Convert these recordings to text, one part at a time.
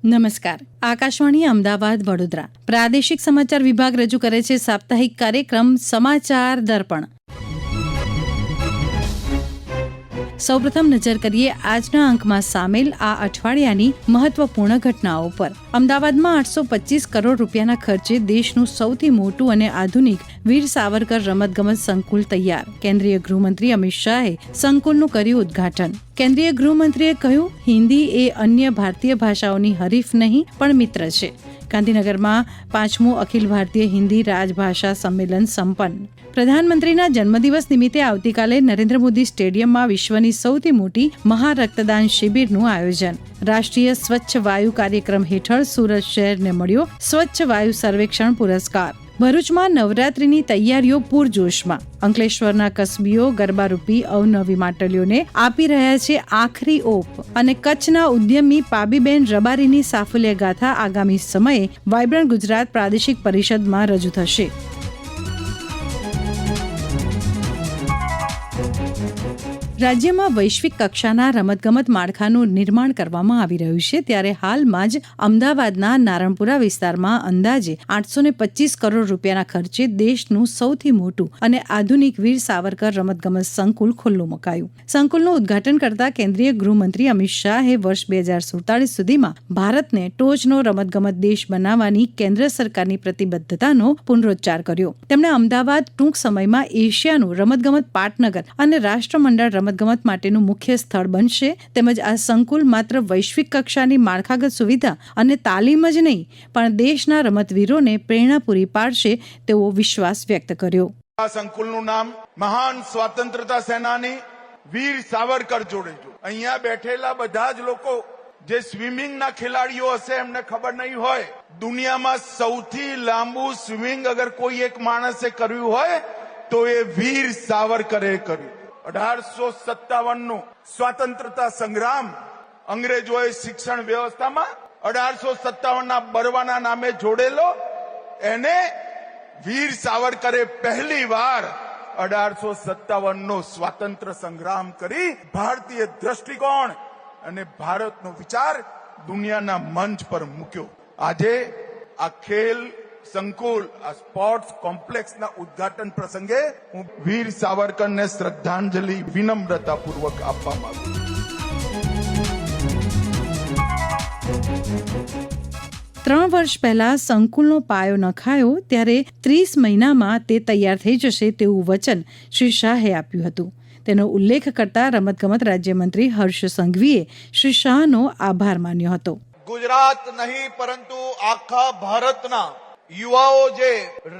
નમસ્કાર. આકાશવાણી અમદાવાદ વડોદરા પ્રાદેશિક સમાચાર વિભાગ રજૂ કરે છે સાપ્તાહિક કાર્યક્રમ સમાચાર દર્પણ. સૌપ્રથમ નજર કરીએ આજના અંકમાં સામેલ આ અઠવાડિયાની મહત્વપૂર્ણ ઘટનાઓ પર. અમદાવાદમાં 825 કરોડ રૂપિયાના ખર્ચે દેશનું સૌથી મોટું અને આધુનિક વીર સાવરકર રમતગમત સંકુલ તૈયાર. કેન્દ્રીય ગૃહમંત્રી અમિત શાહે સંકુલનું કર્યું ઉદ્ઘાટન. કેન્દ્રીય ગૃહમંત્રીએ કહ્યું, હિન્દી એ અન્ય ભારતીય ભાષાઓની હરીફ નહીં પણ મિત્ર છે. ગાંધીનગરમાં 5મું અખિલ ભારતીય હિન્દી રાજભાષા સંમેલન સંપન્ન. પ્રધાનમંત્રીના જન્મદિવસ નિમિત્તે આવતીકાલે નરેન્દ્ર મોદી સ્ટેડિયમમાં વિશ્વની સૌથી મોટી મહારક્તદાન શિબિરનું આયોજન. રાષ્ટ્રીય સ્વચ્છ વાયુ કાર્યક્રમ હેઠળ સુરત શહેરને મળ્યો સ્વચ્છ વાયુ સર્વેક્ષણ પુરસ્કાર. ભરૂચમાં નવરાત્રીની તૈયારીઓ પૂરજોશમાં. અંકલેશ્વરના કસબીઓ ગરબારૂપી અવનવી માટલીઓને આપી રહ્યા છે આખરી ઓપ. અને કચ્છના ઉદ્યમી પાબીબેન રબારીની સાફલ્ય ગાથા આગામી સમયે વાયબ્રન્ટ ગુજરાત પ્રાદેશિક પરિષદમાં રજૂ થશે. રાજ્યમાં વૈશ્વિક કક્ષાના રમતગમત માળખાનું નિર્માણ કરવામાં આવી રહ્યું છે, ત્યારે હાલમાં જ અમદાવાદના નારણપુરા વિસ્તારમાં અંદાજે 825 કરોડ રૂપિયાના ખર્ચે દેશનું સૌથી મોટું અને આધુનિક વીર સાવરકર રમતગમત સંકુલ ખુલ્લું મુકાયું. સંકુલનું ઉદ્ઘાટન કરતા કેન્દ્રીય ગૃહમંત્રી અમિત શાહે વર્ષ 2047 સુધીમાં ભારતને ટોચનો રમતગમત દેશ બનાવવાની કેન્દ્ર સરકારની પ્રતિબદ્ધતાનો પુનરોચ્ચાર કર્યો. તેમણે અમદાવાદ ટૂંક સમયમાં એશિયાનું રમતગમત પાટનગર અને રાષ્ટ્રમંડળ રમતગમત માટેનું મુખ્ય સ્થળ બનશે. તેમજ આ સંકુલ માત્ર વૈશ્વિક કક્ષાની માળખાગત સુવિધા અને તાલીમ જ નહીં પણ દેશના રમતવીરોને પ્રેરણા પૂરી પાડશે તેવો વિશ્વાસ વ્યક્ત કર્યો. આ સંકુલનું નામ મહાન સ્વાતંત્રતા સેનાની વીર સાવરકર જોડે. અહીંયા બેઠેલા બધા જ લોકો જે સ્વિમિંગના ખેલાડીઓ હશે એમને ખબર નહીં હોય, દુનિયામાં સૌથી લાંબુ સ્વિમિંગ અગર કોઈ એક માણસે કર્યું હોય તો એ વીર સાવરકરે કર્યું. 1857નું સ્વાતંત્રતા સંગ્રામ અંગ્રેજોએ શિક્ષણ વ્યવસ્થામાં 1857ના બરવાના નામે જોડેલો, એને વીર સાવરકરે પહેલી વાર 1857નો સ્વાતંત્ર્ય સંગ્રામ કરી ભારતીય દ્રષ્ટિકોણ અને ભારતનો વિચાર દુનિયાના મંચ પર મૂક્યો. આજે આ ખેલ સંકુલ, આ સ્પોર્ટ્સ કોમ્પ્લેક્સના ઉદ્ઘાટન પ્રસંગે હું વીર સાવરકરને શ્રદ્ધાંજલિ વિનમ્રતાપૂર્વક આપવા માંગુ છું. 3 વર્ષ પહેલા સંકુલનો પાયો નખાયો ત્યારે 30 મહિનામાં તે તૈયાર થઈ જશે તેવું વચન શ્રી શાહે આપ્યું હતું. તેનો ઉલ્લેખ કરતા રમતગમત રાજ્યમંત્રી હર્ષ સંઘવીએ શ્રી શાહનો આભાર માન્યો હતો. ગુજરાત નહીં પરંતુ આખા ભારતના યુવાઓ જે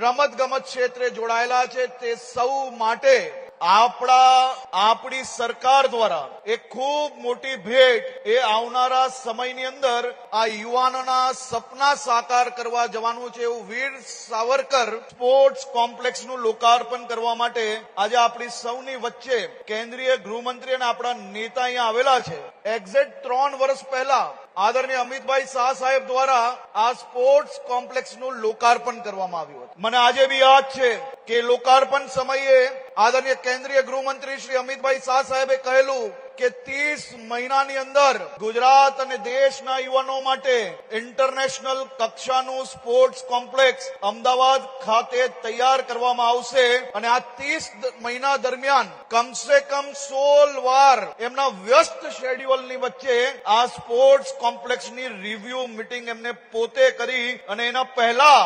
રમતગમત ક્ષેત્રે જોડાયેલા છે તે સૌ માટે આપણી સરકાર દ્વારા એક ખૂબ મોટી ભેટ એ આવનારા સમયની અંદર આ યુવાનોના સપના સાકાર કરવા જવાનું છે એવું વીર સાવરકર સ્પોર્ટ્સ કોમ્પ્લેક્સનું લોકાર્પણ કરવા માટે આજે આપણી સૌની વચ્ચે કેન્દ્રીય ગૃહમંત્રી અને આપણા નેતા અહીંયા આવેલા છે. એક્ઝેક્ટ 3 વર્ષ પહેલા આદરણીય અમિતભાઈ શાહ સાહેબ દ્વારા આ સ્પોર્ટ્સ કોમ્પ્લેક્સનું લોકાર્પણ કરવામાં આવ્યું હતું. મને આજે બી યાદ છે કે લોકાર્પણ સમયે આદરણીય કેન્દ્રીય ગૃહમંત્રી શ્રી અમિતભાઈ શાહ સાહેબે કહેલું કે 30 મહિનાની અંદર ગુજરાત અને દેશના યુવાનો માટે ઇન્ટરનેશનલ કક્ષાનું સ્પોર્ટ્સ કોમ્પ્લેક્સ અમદાવાદ ખાતે તૈયાર કરવામાં આવશે. અને આ 30 મહિના દરમિયાન કમસે કમ 16 વાર એમના વ્યસ્ત શેડ્યુલની વચ્ચે આ સ્પોર્ટ્સ કોમ્પ્લેક્સની રિવ્યુ મીટિંગ એમને પોતે કરી અને એના પહેલા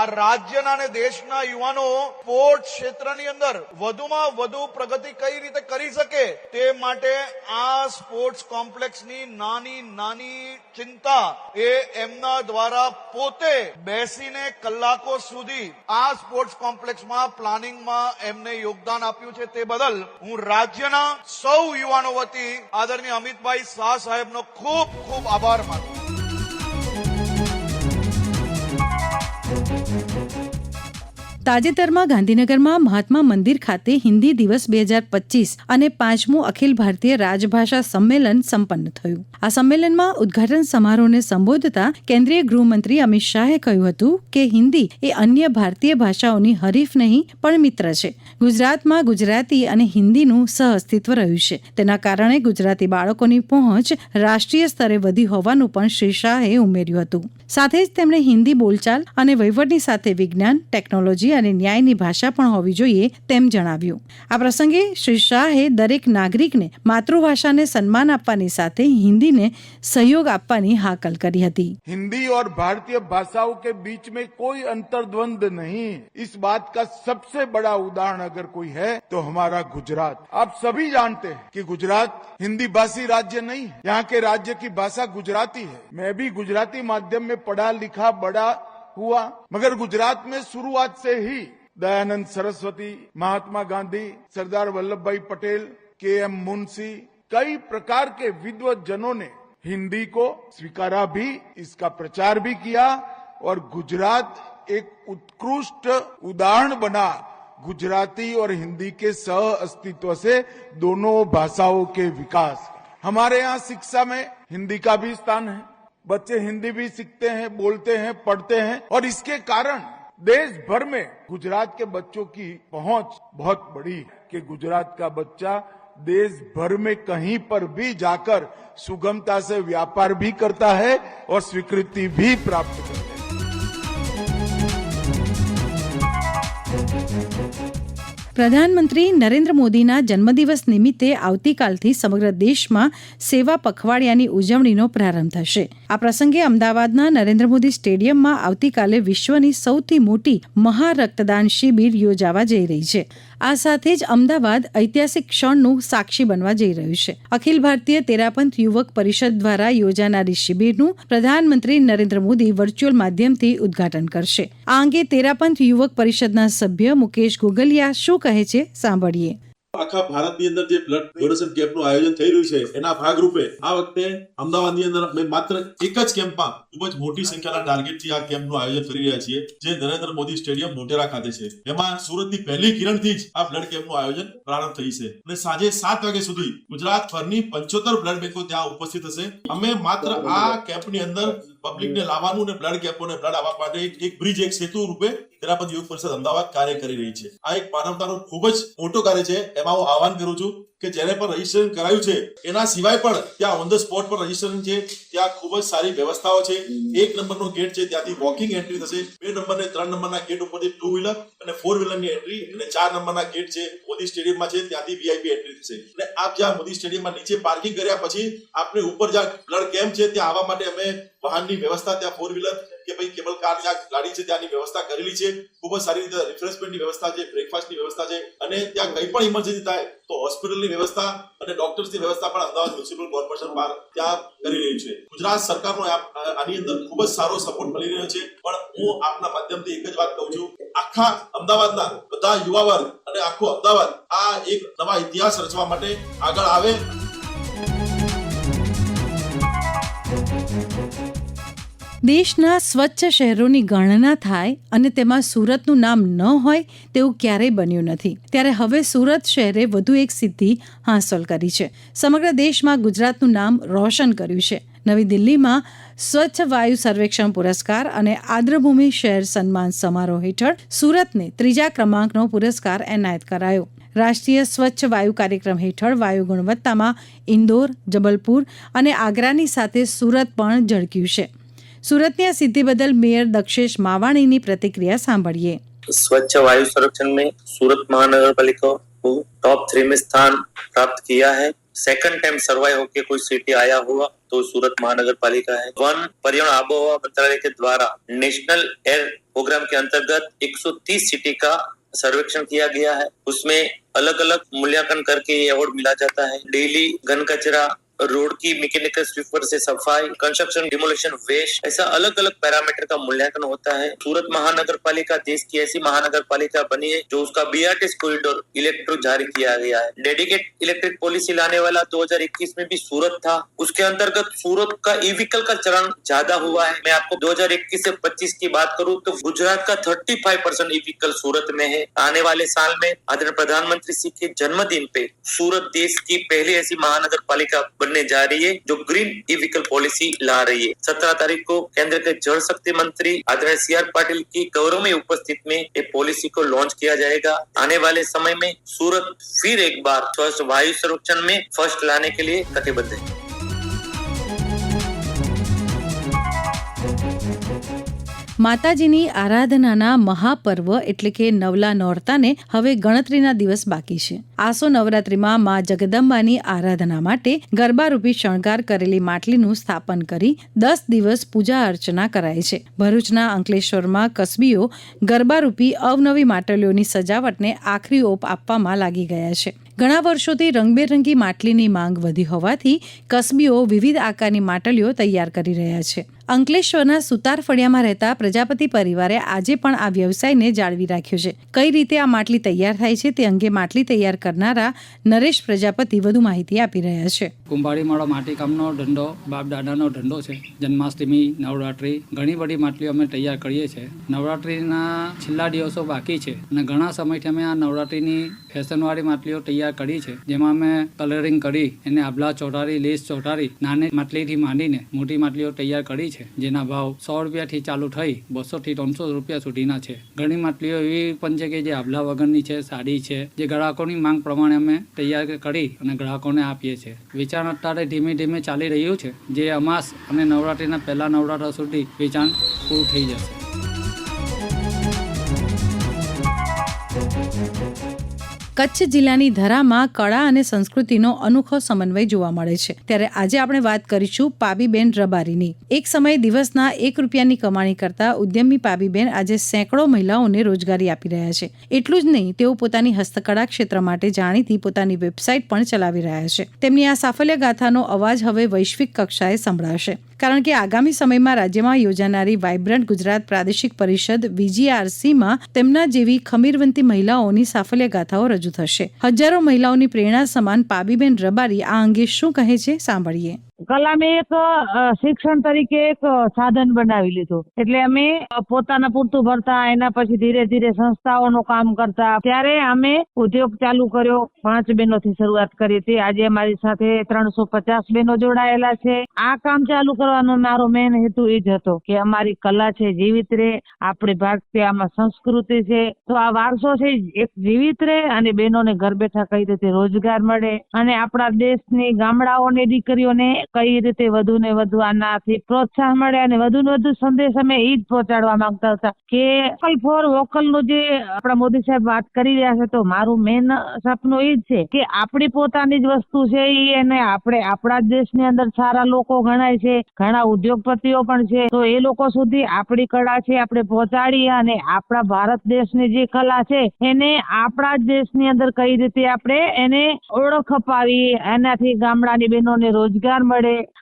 આ રાજ્યના અને દેશના યુવાનો સ્પોર્ટ્સ ક્ષેત્રની અંદર વધુમાં વધુ પ્રગતિ કઈ રીતે કરી શકે તે માટે આ સ્પોર્ટ્સ કોમ્પ્લેક્સની નાની ચિંતા એ એમના દ્વારા પોતે બેસીને કલાકો સુધી આ સ્પોર્ટ્સ કોમ્પ્લેક્સમાં પ્લાનિંગમાં એમને યોગદાન આપ્યું છે. તે બદલ હું રાજ્યના સૌ યુવાનો વતી આદરણીય અમિતભાઈ શાહ સાહેબનો ખૂબ ખૂબ આભાર માનું છું. તાજેતરમાં ગાંધીનગરમાં મહાત્મા મંદિર ખાતે હિન્દી દિવસ 2025 અને 5મું અખિલ ભારતીય રાજભાષા સંમેલન સંપન્ન થયું. આ સંમેલનમાં ઉદ્ઘાટન સમારોહને સંબોધતા કેન્દ્રીય ગૃહમંત્રી અમિત શાહે કહ્યું હતું કે હિન્દી એ અન્ય ભારતીય ભાષાઓની હરીફ નહીં પણ મિત્ર છે. ગુજરાતમાં ગુજરાતી અને હિન્દીનું સહઅસ્તિત્વ રહ્યું છે. તેના કારણે ગુજરાતી બાળકોની પહોંચ રાષ્ટ્રીય સ્તરે વધી હોવાનું પણ શ્રી શાહે ઉમેર્યું હતું. સાથે જ તેમણે હિન્દી બોલચાલ અને વહીવટની સાથે વિજ્ઞાન, ટેકનોલોજી અને ન્યાયની ભાષા પણ હોવી જોઈએ તેમ જણાવ્યું. આ પ્રસંગે શ્રી શાહે દરેક નાગરિકને માતૃભાષાને સન્માન આપવાની સાથે હિન્દીને સહયોગ આપવાની હાકલ કરી હતી. हिंदी और भारतीय भाषाओं के बीच में कोई अंतर्द्वंद नहीं. इस बात का सबसे बड़ा उदाहरण अगर कोई है तो हमारा गुजरात. आप सभी जानते हैं कि गुजरात हिंदी भाषी राज्य नहीं है. यहाँ के राज्य की भाषा गुजराती है. मैं भी गुजराती माध्यम में पढ़ा लिखा बड़ा हुआ, मगर गुजरात में शुरुआत से ही दयानंद सरस्वती, महात्मा गांधी, सरदार वल्लभ भाई पटेल, के.एम. मुंशी, कई प्रकार के विद्वज्जनों ने हिंदी को स्वीकारा भी, इसका प्रचार भी किया और गुजरात एक उत्कृष्ट उदाहरण बना गुजराती और हिंदी के सह अस्तित्व से दोनों भाषाओं के विकास. हमारे यहाँ शिक्षा में हिंदी का भी स्थान है. बच्चे हिंदी भी सीखते हैं, बोलते हैं, पढ़ते हैं और इसके कारण देश भर में गुजरात के बच्चों की पहुंच बहुत बड़ी है कि गुजरात का बच्चा देश भर में कहीं पर भी जाकर सुगमता से व्यापार भी करता है और स्वीकृति भी प्राप्त करता है. પ્રધાનમંત્રી નરેન્દ્ર મોદીના જન્મદિવસ નિમિત્તે આવતીકાલથી સમગ્ર દેશમાં સેવા પખવાડિયાની ઉજવણીનો પ્રારંભ થશે. આ પ્રસંગે અમદાવાદના નરેન્દ્ર મોદી સ્ટેડિયમમાં આવતીકાલે વિશ્વની સૌથી મોટી મહારક્તદાન શિબિર યોજાવા જઈ રહી છે. આ સાથે જ અમદાવાદ ઐતિહાસિક ક્ષણનું સાક્ષી બનવા જઈ રહ્યું છે. અખિલ ભારતીય તેરાપંથ યુવક પરિષદ દ્વારા યોજાનારી શિબિરનું પ્રધાનમંત્રી નરેન્દ્ર મોદી વર્ચ્યુઅલ માધ્યમથી ઉદ્ઘાટન કરશે. આ અંગે તેરાપંથ યુવક પરિષદના સભ્ય મુકેશ ગોગલિયા શું કહે છે સાંભળીએ. આખા ભારતની અંદર જે બ્લડ ડોનેશન કેમ્પનું આયોજન થઈ રહ્યું છે એના ભાગરૂપે આ વખતે અમદાવાદની અંદર અમે માત્ર એક જ કેમ્પમાં ખૂબ જ મોટી સંખ્યાના ટાર્ગેટથી આ કેમ્પનું આયોજન કરી રહ્યા છીએ, જે નરેન્દ્ર મોદી સ્ટેડિયમ મોટેરા ખાતે છે. એમાં સુરતની પહેલી કિરણથી જ આ બ્લડ કેમ્પનું આયોજન પ્રારંભ થઈ છે અને સાંજે 7 વાગ્યા સુધી ગુજરાત ભરની 75 બ્લડ બેંકો ત્યાં ઉપસ્થિત હશે. અમે માત્ર આ કેમ્પની અંદર પબ્લિકને લાવવાનું અને બ્લડ કેમ્પોને બ્લડ આપવા માટે એક બ્રિજ, એક સેતુ રૂપે તેરાપંથ યુવક પરિષદ અમદાવાદ કાર્ય કરી રહી છે. આ એક માનવતાનો ખૂબ જ મોટો કાર્ય છે. એમાં હું આહવાન કરું છું કે જેને પણ રજીસ્ટ્રેશન કરાયું છે એના સિવાય પણ ત્યાં ઓન ધ સ્પોટ પર રજીસ્ટ્રેશન છે. ત્યાં ખૂબ જ સારી વ્યવસ્થાઓ છે. 1 નંબરનો ગેટ છે, ત્યાંથી વોકિંગ એન્ટ્રી થશે. 2 નંબર ને 3 નંબરના ગેટ ઉપરથી 2 વ્હીલર અને 4 વ્હીલરની એન્ટ્રી, અને 4 નંબરના ગેટ છે મોદી સ્ટેડિયમમાં છે, ત્યાંથી વીઆઈપી એન્ટ્રી થશે. અને આપ જ્યાં મોદી સ્ટેડિયમમાં નીચે પાર્કિંગ કર્યા પછી આપને ઉપર જ્યાં બ્લડ કેમ્પ છે ત્યાં આવવા માટે અમે વાહનની વ્યવસ્થા, ત્યાં 4 વ્હીલર કે ભાઈ કેબલ કાર જ્યાં ગાડી છે ત્યાંની વ્યવસ્થા કરેલી છે. ખૂબ જ સારી રીતે રિફ્રેશમેન્ટની વ્યવસ્થા છે, બ્રેકફાસ્ટની વ્યવસ્થા છે, અને ત્યાં કંઈ પણ ઇમરજન્સી થાય તો હોસ્પિટલની વ્યવસ્થા અને ડોક્ટર્સની વ્યવસ્થા પણ અમદાવાદ મ્યુનિસિપલ કોર્પોરેશન બહાર ત્યાં કરી રહ્યું છે. ગુજરાત સરકારનો આની અંદર ખૂબ જ સારો સપોર્ટ મળી રહ્યો છે. પણ હું આપના માધ્યમથી એક જ વાત કહું છું, આખા અમદાવાદના બધા યુવા વર્ગ અને આખું અમદાવાદ આ એક નવા ઇતિહાસ રચવા માટે આગળ આવે. દેશના સ્વચ્છ શહેરોની ગણના થાય અને તેમાં સુરતનું નામ ન હોય તેવું ક્યારેય બન્યું નથી. ત્યારે હવે સુરત શહેરે વધુ એક સિદ્ધિ હાંસલ કરી છે. સમગ્ર દેશમાં ગુજરાતનું નામ રોશન કર્યું છે. નવી દિલ્હીમાં સ્વચ્છ વાયુ સર્વેક્ષણ પુરસ્કાર અને આદ્રભૂમિ શહેર સન્માન સમારોહ હેઠળ સુરતને 3જા ક્રમાંકનો પુરસ્કાર એનાયત કરાયો. રાષ્ટ્રીય સ્વચ્છ વાયુ કાર્યક્રમ હેઠળ વાયુ ગુણવત્તામાં ઇન્દોર, જબલપુર અને આગ્રાની સાથે સુરત પણ ઝળક્યું છે. सूरत में सिद्धि बदल मेयर दक्षेश मावाणी की प्रतिक्रिया सांभळिए. स्वच्छ वायु संरक्षण में सूरत महानगर पालिका को टॉप 3 में स्थान प्राप्त किया है. सेकंड टाइम सर्वाइव होके कोई सिटी आया हुआ तो सूरत महानगर पालिका है. वन पर्यावरण आबोहवा मंत्रालय के द्वारा नेशनल एयर प्रोग्राम के अंतर्गत 130 सिटी का सर्वेक्षण किया गया है. उसमें अलग अलग मूल्यांकन करके ये अवार्ड मिला जाता है. डेली घन कचरा रोड की मैकेनिकल स्वीपर से सफाई, कंस्ट्रक्शन डिमोलिशन वेस्ट, ऐसा अलग अलग पैरामीटर का मूल्यांकन होता है। सूरत महानगर पालिका देश की ऐसी महानगर पालिका बनी है जो उसका BRTS कॉरिडोर इलेक्ट्रो जारी किया गया है। डेडिकेट इलेक्ट्रिक पॉलिसी लाने वाला 2021 में भी सूरत था। उसके अंतर्गत सूरत का ई व्हीकल का चरण ज्यादा हुआ है। मैं आपको 2021 से 25 की बात करूं तो गुजरात का 35% ई व्हीकल सूरत में है। आने वाले साल में आदरणीय प्रधानमंत्री जी के जन्मदिन पे सूरत देश की पहली ऐसी महानगर पालिका बनने जा रही है जो ग्रीन ई व्हीकल पॉलिसी ला रही है। 17 तारीख को केंद्र के जल शक्ति मंत्री आदरणीय CR पाटिल की गौरवमयी उपस्थित में ये पॉलिसी को लॉन्च किया जाएगा। आने वाले समय में सूरत फिर एक बार स्वच्छ वायु संरक्षण में फर्स्ट लाने के लिए कटिबद्ध है। માતાજીની આરાધનાના મહાપર્વ એટલે કે નવલા નોરતાને હવે ગણતરીના દિવસ બાકી છે. આસો નવરાત્રિમાં મા જગદંબાની આરાધના માટે ગરબારૂપી શણગાર કરેલી માટલીનું સ્થાપન કરી 10 દિવસ પૂજા અર્ચના કરાય છે. ભરૂચના અંકલેશ્વરમાં કસબીઓ ગરબારૂપી અવનવી માટલીઓની સજાવટને આખરી ઓપ આપવામાં લાગી ગયા છે. ઘણા વર્ષોથી રંગબેરંગી માટલીની માંગ વધી હોવાથી કસબીઓ વિવિધ આકારની માટલીઓ તૈયાર કરી રહ્યા છે. અંકલેશ્વરના સુતાર ફળિયામાં રહેતા પ્રજાપતિ પરિવારે આજે પણ આ વ્યવસાયને જાળવી રાખ્યો છે. કઈ રીતે આ માટલી તૈયાર થાય છે તે અંગે માટલી તૈયાર કરનારા નરેશ પ્રજાપતિ વધુ માહિતી આપી રહ્યા છે. કુંભારીમાળો માટીકામનો ધંધો બાપ દાદાનો ધંધો છે. જન્માષ્ટમી, નવરાત્રી ઘણી બધી માટલીઓ અમે તૈયાર કરીએ છીએ. નવરાત્રીના છેલ્લા દિવસો બાકી છે અને ઘણા સમયથી અમે આ નવરાત્રીની ફેશનવાળી માટલીઓ તૈયાર કરી છે, જેમાં અમે કલરિંગ કરી એને આભલા ચોટાડી, લેસ ચોટાડી નાની માટલીથી માંડીને મોટી માટલીઓ તૈયાર કરી છે, જેના ભાવ 100 રૂપિયાથી ચાલુ થઈ 200 થી 300 રૂપિયા સુધીના છે. ઘણી માટલીઓ એવી પણ છે કે જે આભલા વગરની છે, સાડી છે, જે ગ્રાહકોની માંગ પ્રમાણે અમે તૈયાર કરી અને ગ્રાહકોને આપીએ છીએ. વેચાણ અત્યારે ધીમે ધીમે ચાલી રહ્યું છે, જે અમાસ અને નવરાત્રીના પહેલા નવરાત્રા સુધી વેચાણ પૂરું થઈ જશે. કચ્છ જિલ્લાની ધરામાં કળા અને સંસ્કૃતિનો અનોખો સમન્વય જોવા મળે છે. ત્યારે આજે આપણે વાત કરીશું પાબીબેન રબારીની. એક સમયે દિવસના 1 રૂપિયાની કમાણી કરતા ઉદ્યમી પાબીબેન આજે સેંકડો મહિલાઓને રોજગારી આપી રહ્યા છે. એટલું જ નહીં, તેઓ પોતાની હસ્તકળા ક્ષેત્ર માટે જાણીતી પોતાની વેબસાઇટ પણ ચલાવી રહ્યા છે. તેમની આ સાફલ્ય ગાથાનો અવાજ હવે વૈશ્વિક કક્ષાએ સંભળાશે, કારણ કે આગામી સમયમાં રાજ્યમાં યોજાનારી વાઇબ્રન્ટ ગુજરાત પ્રાદેશિક પરિષદ VGRCમાં તેમના જેવી ખમીરવંતી મહિલાઓની સાફલ્ય ગાથાઓ રજૂ થશે. હજારો મહિલાઓની પ્રેરણા સમાન પાબીબેન રબારી આ અંગે શું કહે છે, સાંભળીએ. કલા મેં એક શિક્ષણ તરીકે એક સાધન બનાવી લીધું. એટલે અમે પોતાના પૂરતું ભરતા, એના પછી ધીરે ધીરે સંસ્થાઓનું કામ કરતા. ત્યારે અમે ઉદ્યોગ ચાલુ કર્યો. 5 બહેનોથી શરૂઆત કરી હતી. આજે અમારી સાથે 350 બહેનો જોડાયેલા છે. આ કામ ચાલુ કરવાનો મારો મેન હેતુ એ જ હતો કે અમારી કલા છે જીવિત રહે, આપણી ભારતીય આમાં સંસ્કૃતિ છે, તો આ વારસો છે એક જીવિત રહે અને બહેનોને ઘર બેઠા કઈ રીતે રોજગાર મળે અને આપણા દેશની ગામડાઓની દીકરીઓને કઈ રીતે વધુ ને વધુ આનાથી પ્રોત્સાહન મળે. અને વધુ ને વધુ સંદેશ અમે એ જ પહોંચાડવા માંગતા હતા કે વોકલ ફોર વોકલ નું જે આપણા મોદી સાહેબ વાત કરી રહ્યા છે, તો મારું મેન સપનું એ જ છે કે આપણી પોતાની જ વસ્તુ છે એને આપણે આપણા દેશની અંદર સારા લોકો ગણાય છે, ઘણા ઉદ્યોગપતિઓ પણ છે, તો એ લોકો સુધી આપણી કળા છે આપણે પહોંચાડીએ અને આપણા ભારત દેશની જે કલા છે એને આપણા દેશની અંદર કઈ રીતે આપણે એને ઓળખ અપાવી, એનાથી ગામડાની બહેનોને રોજગાર મળે.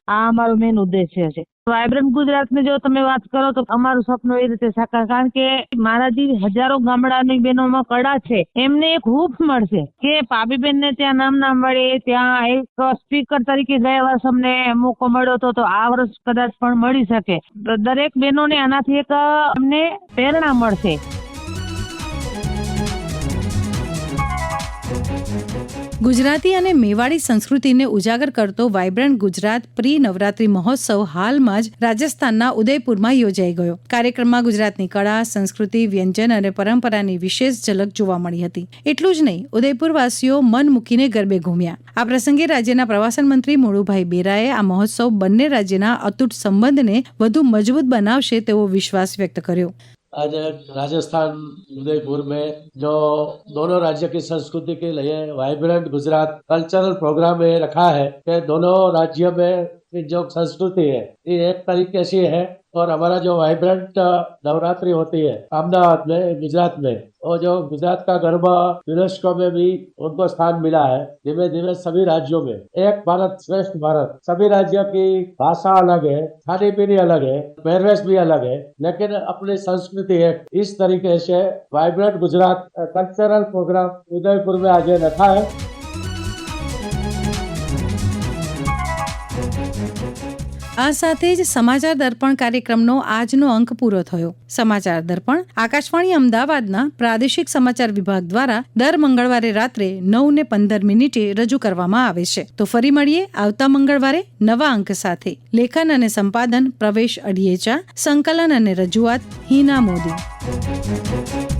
આ અમારો મેન ઉદ્દેશ્ય છે. વાઇબ્રન્ટ ગુજરાતની જો તમે વાત કરો તો અમારું સપનું એ રીતે સાકાર, કારણ કે મારા જે હજારો ગામડાની બહેનોમાં કળા છે એમને એક હૂફ મળશે કે પાબીબેન ને ત્યાં નામ ના મળે. ત્યાં એક સ્પીકર તરીકે ગયા વર્ષ અમને મોકો મળ્યો હતો, તો આ વર્ષ કદાચ પણ મળી શકે. દરેક બહેનોને આનાથી એક અમને પ્રેરણા મળશે. ગુજરાતી અને મેવાડી સંસ્કૃતિને ઉજાગર કરતો વાઇબ્રન્ટ ગુજરાત પ્રી નવરાત્રી મહોત્સવ હાલમાં જ રાજસ્થાનના ઉદયપુરમાં યોજાઈ ગયો. કાર્યક્રમમાં ગુજરાતની કળા, સંસ્કૃતિ, વ્યંજન અને પરંપરાની વિશેષ ઝલક જોવા મળી હતી. એટલું જ નહીં, ઉદયપુરવાસીઓ મન મૂકીને ગરબે ઘૂમ્યા. આ પ્રસંગે રાજ્યના પ્રવાસન મંત્રી મુળુભાઈ બેરાએ આ મહોત્સવ બંને રાજ્યના અતૂટ સંબંધને વધુ મજબૂત બનાવશે તેવો વિશ્વાસ વ્યક્ત કર્યો. आज राजस्थान उदयपुर में जो दोनों राज्य की संस्कृति के लिए वाइब्रेंट गुजरात कल्चरल प्रोग्राम ये रखा है कि दोनों राज्य में जो संस्कृति है ये एक तरीके से है और हमारा जो वाइब्रेंट नवरात्रि होती है अहमदाबाद में, गुजरात में, और जो गुजरात का गरबा यूनेस्को में भी उनको स्थान मिला है। धीमे धीमे सभी राज्यों में एक भारत श्रेष्ठ भारत, सभी राज्यों की भाषा अलग है, खाने पीने अलग है, पहरवेश भी अलग है, लेकिन अपनी संस्कृति है। इस तरीके से vibrant Gujarat cultural program Udaipur में आज रखा है। આ સાથે જ સમાચાર દર્પણ કાર્યક્રમનો આજનો અંક પૂરો થયો. સમાચાર દર્પણ આકાશવાણી અમદાવાદના પ્રાદેશિક સમાચાર વિભાગ દ્વારા દર મંગળવારે રાત્રે 9:15 રજૂ કરવામાં આવે છે. તો ફરી મળીએ આવતા મંગળવારે નવા અંક સાથે. લેખન અને સંપાદન પ્રવેશ અડિયેચા, સંકલન અને રજૂઆત હિના મોદી.